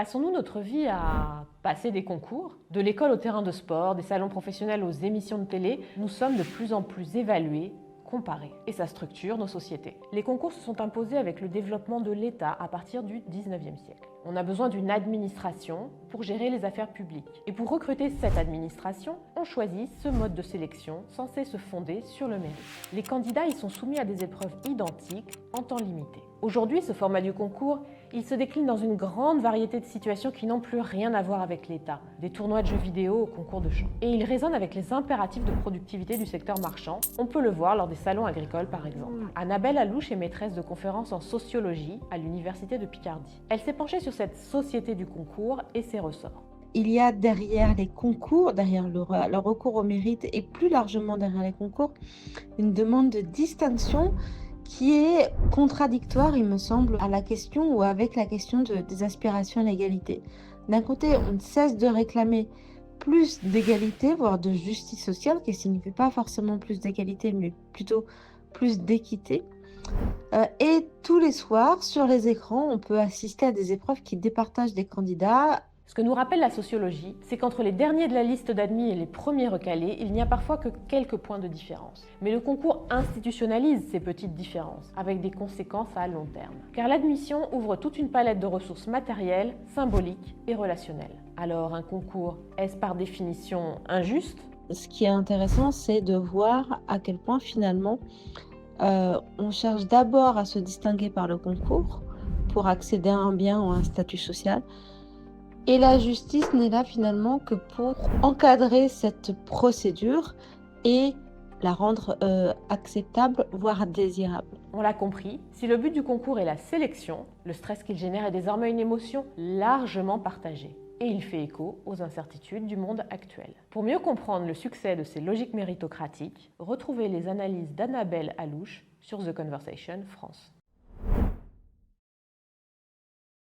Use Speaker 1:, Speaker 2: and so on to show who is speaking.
Speaker 1: Passons-nous notre vie à passer des concours? De l'école au terrain de sport, des salons professionnels aux émissions de télé, nous sommes de plus en plus évalués, comparés. Et ça structure nos sociétés. Les concours se sont imposés avec le développement de l'État à partir du 19e siècle. On a besoin d'une administration pour gérer les affaires publiques. Et pour recruter cette administration, on choisit ce mode de sélection censé se fonder sur le mérite. Les candidats y sont soumis à des épreuves identiques en temps limité. Aujourd'hui, ce format du concours, il se décline dans une grande variété de situations qui n'ont plus rien à voir avec l'État, des tournois de jeux vidéo au concours de chant. Et il résonne avec les impératifs de productivité du secteur marchand. On peut le voir lors des salons agricoles par exemple. Annabelle Alouche est maîtresse de conférences en sociologie à l'Université de Picardie. Elle s'est penchée sur cette société du concours et ses ressorts.
Speaker 2: Il y a derrière les concours, derrière le recours au mérite et plus largement derrière les concours, une demande de distinction qui est contradictoire, il me semble, à la question ou avec la question des aspirations à l'égalité. D'un côté, on ne cesse de réclamer plus d'égalité, voire de justice sociale, qui ne signifie pas forcément plus d'égalité, mais plutôt plus d'équité. Et tous les soirs, sur les écrans, on peut assister à des épreuves qui départagent des candidats.
Speaker 1: Ce que nous rappelle la sociologie, c'est qu'entre les derniers de la liste d'admis et les premiers recalés, il n'y a parfois que quelques points de différence. Mais le concours institutionnalise ces petites différences, avec des conséquences à long terme. Car l'admission ouvre toute une palette de ressources matérielles, symboliques et relationnelles. Alors un concours, est-ce par définition injuste?
Speaker 2: Ce qui est intéressant, c'est de voir à quel point finalement, on cherche d'abord à se distinguer par le concours pour accéder à un bien ou à un statut social. Et la justice n'est là finalement que pour encadrer cette procédure et la rendre acceptable, voire désirable.
Speaker 1: On l'a compris, si le but du concours est la sélection, le stress qu'il génère est désormais une émotion largement partagée. Et il fait écho aux incertitudes du monde actuel. Pour mieux comprendre le succès de ces logiques méritocratiques, retrouvez les analyses d'Annabelle Alouche sur The Conversation France.